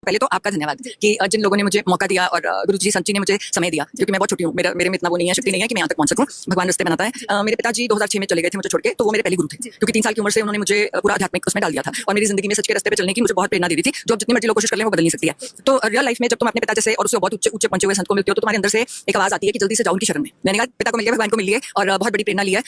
पहले तो आपका धन्यवाद कि जिन लोगों ने मुझे मौका दिया और गुरु जी संत जी ने मुझे समय दिया, क्योंकि मैं बहुत छोटी हूँ, मेरे में इतना वो नहीं है, शक्ति नहीं है कि मैं यहाँ तक पहुंच सकूँ। भगवान रास्ते बनाता है। मेरे पिताजी 2006 में चले गए थे मुझे छोड़ के, तो वो मेरे पहले गुरु थे, क्योंकि 3 साल की उम्र से उन्होंने मुझे पूरा आध्यात्मिक उसमें डाल दिया था और मेरी जिंदगी में सच के रास्ते पे चलने की मुझे बहुत प्रेरणा दी थी, जो अब जितनी मर्जी लोग कोशिश कर लें वो बदल नहीं सकती है। तो रियल लाइफ में जब तुम अपने पिता जैसे और उससे बहुत ऊंचे पहुंचे हुए संत को मिलते हो तो तुम्हारे अंदर से एक आवाज आती है कि जल्दी से जाओ उनकी शरण में। मैंने कहा पिता को मिल गया, भगवान को मिल गया और बहुत बड़ी प्रेरणा ली है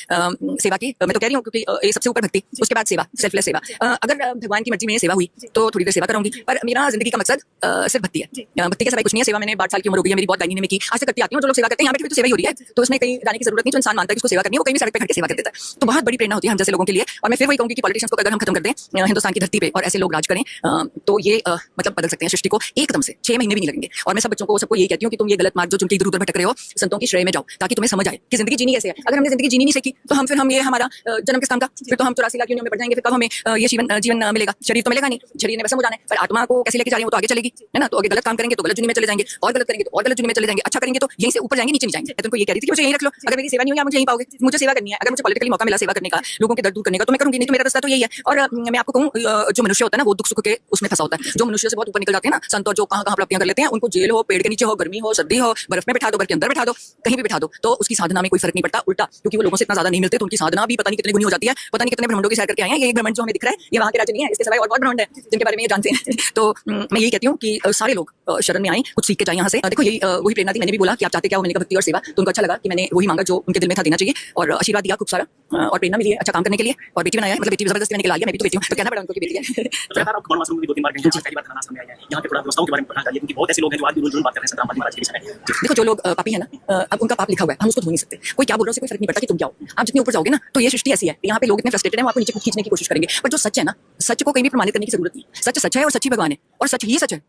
सेवा की। मैं तो कह रही हूँ क्योंकि ये सबसे ऊपर भक्ति, उसके बाद सेवा, सेल्फलेस सेवा। अगर भगवान की मर्जी में सेवा हुई तो थोड़ी देर सेवा करूंगी, पर मेरा जिंदगी का मकसद सिर्फ भक्ति है। भक्ति के सिवाय कुछ नहीं है। सेवा मैंने 12 साल की उम्र हो गई है, मेरी बहुत दाहिनी में की, आज तक करती आती हूँ। जो लोग सेवा करते हैं यहाँ पे भी तो सेवा ही हो रही है, तो उसमें कहीं जाने की जरूरत नहीं। जो इंसान मानता है कि उसको सेवा करनी है वो कहीं भी सड़क पे खड़ के सेवा कर देता है। तो बहुत बड़ी प्रेरणा होती है हम जैसे लोगों के लिए। और मैं फिर वही कहूंगी कि पॉलिटिशियंस को अगर हम खत्म कर दें हिंदुस्तान की धरती पे और ऐसे लोग राज करें तो ये मतलब बदल सकते हैं सृष्टि को एकदम से। 6 महीने भी नहीं लगेंगे। और मैं सब बच्चों को सबको यही कहती हूँ कि तुम ये गलत मार्ग जो चुन के इधर उधर भटक रहे हो, संतों की श्रेय में जाओ, ताकि तुम्हें समझ आए कि जिंदगी जीनी कैसे है। अगर हमने जिंदगी जीनी नहीं सीखी तो हम ये हमारा जन्म किस काम का, फिर तो हम 84 लाख योनियों में बढ़ जाएंगे। फिर कब हमें ये जीवन मिलेगा? शरीर तो मिलेगा नहीं, शरीर ने वैसे हो जाना है, पर आत्मा को कैसे लेके जा रही है वो तो आगे चलेगी, है ना। तो अगर गलत काम करेंगे तो गलत जुनी में चले जाएंगे, और गलत करेंगे तो और गलत जुनी में चले जाएंगे, अच्छा करेंगे तो यहीं से ऊपर जाएंगे, नीचे नहीं जाएंगे। मैं तुमको ये कह रही थी कि मुझे यहीं रख लो। अगर मेरी सेवा नहीं हुई आप मुझे यहीं पाओगे। मुझे सेवा करनी है, अगर मुझे पॉलिटिकली मौका मिला सेवा करने का, लोगों के दर्द दूर करने का, तो मैं करूंगी। नहीं तो मेरा रास्ता तो यही है। और मैं आपको कहूँ जो मनुष्य होता है ना वो दुख सुख के उसमें फंसा होता है। जो मनुष्य से बहुत ऊपर निकल जाते हैं ना संत, और जो कहाँ प्राप्तियां कर लेते हैं, उनको जेल हो, पेड़ के नीचे हो, गर्मी हो, सर्दी हो, बर्फ में बैठा दो, बर्फ के अंदर बैठा दो, कहीं भी बैठा दो, तो उसकी साधना में कोई फर्क नहीं पड़ता। उल्टा, क्योंकि वो लोगों से इतना ज्यादा नहीं मिलते तो उनकी साधना भी पता नहीं कितने गुनी हो जाती है। पता नहीं कितने ब्रह्मांडों की सैर करके आए हैं। ये ब्रह्मांड जो हमें दिख रहा है ये वहाँ के राज्य नहीं है, इसके सिवाय और बहुत ब्रह्मांड है जिनके बारे में ये जानते हैं। तो मैं यही कहती हूँ कि सारे लोग शरण में आए, कुछ सीख के जाए यहाँ से। देखो यही वही प्रेरणा थी। मैंने भी बोला कि आप चाहते क्या हो, मैंने कहा भक्ति और सेवा। तो उनको अच्छा लगा कि मैंने वही मांगा जो उनके दिल में था देना चाहिए, और आशीर्वाद दिया खूब सारा, और प्रेरणा मिली है अच्छा काम करने के लिए। और बेटी बनाया, मतलब बेटी जबरदस्ती मैंने खिला लिया। मैं भी तो बेटी हूँ, तो कहना पड़ा उनको कि बेटी है। देखो जो लोग पापी है ना, अब उनका पाप लिखा हुआ है, हम उसको धो नहीं सकते। कोई क्या बोल रहा है उससे कोई फर्क नहीं पड़ता कि तुम क्या हो। आप जितने ऊपर जाओगे ना तो ये सृष्टि ऐसी है, यहाँ पे लोग इतने फ्रस्ट्रेटेड हैं, वो आपको नीचे खींचने की कोशिश करेंगे। पर जो सच है ना, सच को कहीं भी प्रमाणित करने की जरूरत नहीं। सच सच है और सच्ची भगवान है, और सच ही सच है।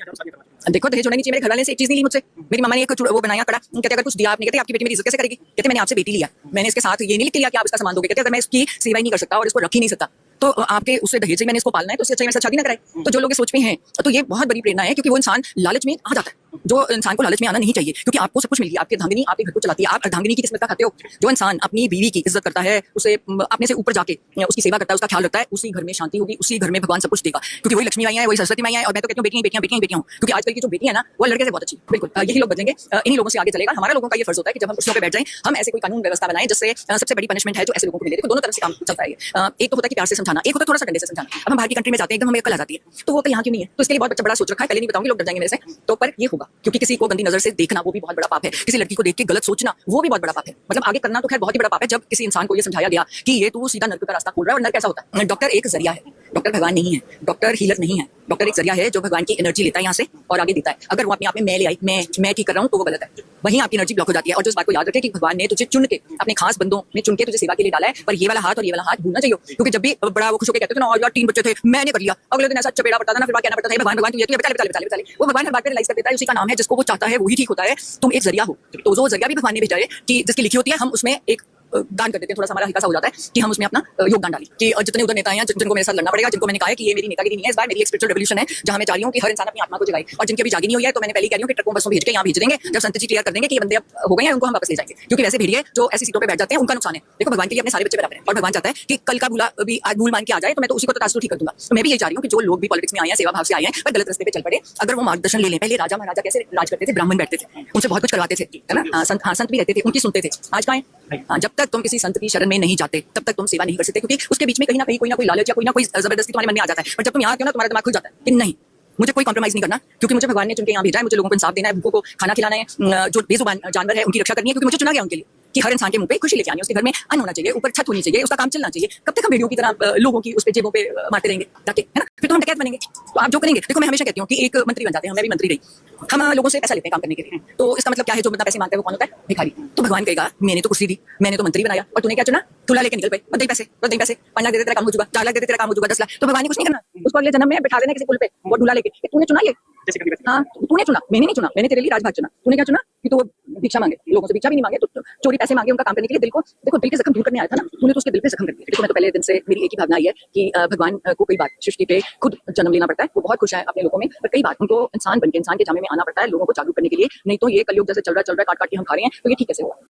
देखो दहेज होना नहीं चाहिए। मेरे घर वाले से एक चीज नहीं ली मुझसे। मेरी मम्मा ने एक वो बनाया कड़ा, कहते अगर कुछ दिया आपने, कहते आपकी बेटी मेरी इज्जत कैसे करेगी? कहते मैंने आपसे बेटी लिया, मैंने इसके साथ ये नहीं लिख के लिया कि आप इसका सामान दोगे। कहते अगर मैं इसकी सेवा ही नहीं कर सकता और इसको रख ही नहीं सकता तो आपके उससे दहेज से मैंने इसको पालना है, तो उससे अच्छा मेरे साथ शादी ना कराए। तो जो लोग सोच में हैं तो ये बहुत बड़ी प्रेरणा है, क्योंकि वो इंसान लालच में आ जाता है। जो इंसान को लालच में आना नहीं चाहिए, क्योंकि आपको सब कुछ मिल गया, आपकी अर्धांगिनी आपके घर को चलाती है, आप अर्धांगिनी की किस्मत का खाते हो। जो इंसान अपनी बीवी की इज्जत करता है, उसे अपने से ऊपर जाके उसकी सेवा करता है, उसका ख्याल रखता है, उसी घर में शांति होगी, उसी घर में भगवान सब कुछ देगा। क्योंकि वही लक्ष्मी माइयां है, वही सरस्वती माइयां है। और मैं तो कहती हूँ बेटियां बेटियां बेटियां बेटियां हूँ, क्योंकि आजकल की जो बेटी है ना वो लड़के से बहुत अच्छी। बिल्कुल यही लोग बचेंगे, इन्हीं लोगों से आगे चलेगा। हमारा लोगों का ये फर्ज होता है कि जब हम कुर्सियों पे बैठ जाएं, हम ऐसे कोई कानून व्यवस्था बनाएं जिससे सबसे बड़ी पनिशमेंट है जो ऐसे लोगों को मिले। देखो दोनों तरफ से काम चलता है। एक तो होता है कि प्यार से समझाना, एक होता है थोड़ा सा डंडे से समझाना। अब हम बाहर की कंट्री में जाते हैं, एकदम हमें अकल आ जाती है, तो वो यहाँ क्यों नहीं है? तो इसके लिए बहुत बड़ा सोच रखा है। पहले नहीं बताऊंगी, लोग डर जाएंगे मेरे से। तो पर ये होगा, क्योंकि किसी को गंदी नजर से देखना वो भी बहुत बड़ा पाप है। किसी लड़की को देख के गलत सोचना वो भी बहुत बड़ा पाप है। मतलब आगे करना तो खैर बहुत ही बड़ा पाप है। जब किसी इंसान को ये समझाया गया कि ये तू सीधा नर्क का रास्ता खोल रहा है, और नर्क कैसा होता है? डॉक्टर एक जरिया है, डॉक्टर भगवान नहीं है, डॉक्टर हीलर नहीं है। डॉक्टर एक जरिया है जो भगवान की एनर्जी लेता है यहाँ से और आगे देता है। अगर वो अपने आप में मैं ले आई, मैं ठीक कर रहा हूँ, तो वो गलत है। वहीं आपकी एनर्जी ब्लॉक हो जाती है। और जो इस बात को याद रखे कि भगवान ने तुझे चुन के अपने खास बंदों में चुन के तुझे सेवा के लिए डाला है, पर ये वाला हाथ और ये वाला हाथ भूलना चाहिए। क्योंकि जब भी बड़ा वो खुश होकर कहते थे ना, और यार 3 बच्चे थे मैंने कर लिया, अगले दिन ऐसा चपेड़ा पड़ता था ना, फिर कहना पड़ता था भगवान भगवान तू बता ले। वो भगवान हर बात पे रियलाइज कर देता है, उसी का नाम है, जिसको वो चाहता है वही ठीक होता है। तुम एक जरिया हो, तो जो जरिया भी भगवान ने भेजा है कि जिसकी लिखी होती है, हम उसमें एक दान कर देते हैं। थोड़ा सा हमारा हल्का सा हो जाता है कि हम उसमें अपना योगदान डालें। कि जितने उधर नेता हैं जिनको मेरे साथ लड़ना पड़ेगा, जिनको मैंने कहा है कि ये मेरी नेतागिरी नहीं है, इस बार मेरी एक स्पिरिचुअल रेवोल्यूशन है, जहां मैं चाह रही हूं कि हर इंसान अपनी आत्मा को जगाए। और जिनकी अभी जागी नहीं हुई है, तो मैंने पहले कह रही हूं कि ट्रकों बसों भेज के यहाँ भेज देंगे। जब संत जी क्लियर कर देंगे कि ये बंदे अब हो गए हैं, उनको हम वापस ले जाएंगे। क्योंकि वैसे भेड़िए जो ऐसी सीटों पर बैठ जाते हैं उनका नुकसान है। देखो भगवान के लिए अपने सारे बच्चे बराबर हैं, और भगवान चाहता है कि कल का भूला भी आज भूल मान के आ जाए, तो मैं तो उसी को तो तासु ठीक कर दूंगा। तो मैं भी ये चाह रही हूँ कि जो लोग भी पॉलिटिक्स में आए हैं, सेवा भाव से आए हैं, पर गलत रास्ते पे चल पड़े, अगर वो मार्गदर्शन ले लें। पहले राजा महाराजा कैसे राज करते थे, ब्राह्मण बैठते थे, उनसे बहुत कुछ करवाते थे, है ना। संत भी रहते थे, उनकी सुनते थे। आज कहाँ है? जब तक तुम किसी संत की शरण में नहीं जाते तब तक तुम सेवा नहीं कर सकते, क्योंकि उसके बीच में कहीं ना कहीं कोई ना कोई लालच या कोई ना कोई जबरदस्ती तुम्हारे मन में आ जाता है। पर जब तुम यहाँ आते हो ना, तुम्हारा दिमाग खुल जाता है कि नहीं, मुझे कोई कॉम्प्रोमाइज नहीं करना, क्योंकि मुझे भगवान ने चुन के यहाँ भेजा है। मुझे लोगों को इंसाफ देना है, भूखों को खाना खिलाना है, जो बेजुबान जानवर है उनकी रक्षा करनी है, क्योंकि मुझे चुना गया उनके लिए कि हर इंसान के मुंह पे खुशी लेके आनी है, उसके घर में अन्न होना चाहिए, ऊपर छत होनी चाहिए, उसका काम चलना चाहिए। कब तक हम भेड़ियों की तरह लोगों की उस पे जेबों पे मारते रहेंगे जाके, है ना? फिर तो हम डकैत बनेंगे। तो आप जो करेंगे, देखो मैं हमेशा कहती हूँ कि एक मंत्री बन जाते हैं, मैं भी मंत्री रही, हम लोगों से पैसा लेते हैं काम करने के लिए। तो इसका मतलब क्या है? जो बंदा पैसे मांगता है वो कौन होता है? भिखारी। तो भगवान कहेगा मैंने तो कुर्सी दी, मैंने तो मंत्री बनाया, और तूने क्या चुना? तुला लेके निकल पे, बस पैसे 5 लाख दे दे तेरा काम हो जाएगा, 4 लाख दे दे तेरा काम हो जाएगा, 10 लाख। तो भगवान ने कुछ नहीं करना, उसको अगले जन्म में बैठा देना किसी पुल पे, वो ढूला लेके। तूने चुना ये, हाँ तूने चुना, मैंने नहीं चुना, मैंने तेरे लिए राजभाग चुना। तूने क्या चुना? कि तो भिक्षा मांगे, लोगों से भिक्षा भी नहीं मांगे, तो चोरी पैसे मांगे उनका काम करने के लिए। दिल को देखो, दिल के जख्म दूर करने आया था ना, तूने तो उसके दिल पे जख्म कर दिया। देखो मैं तो पहले दिन से मेरी एक ही भावना आई है कि भगवान को कई बार सृष्टि पे खुद जन्म लेना पड़ता है। वो बहुत खुश है अपने लोगों में, पर कई बार उनको इंसान बन के इंसान के जामे में आना पड़ता है लोगों को जागरूक करने के लिए। नहीं तो ये कलयुग जैसे चल रहा है, काट काट के हम खा रहे हैं, तो ये ठीक कैसे होगा?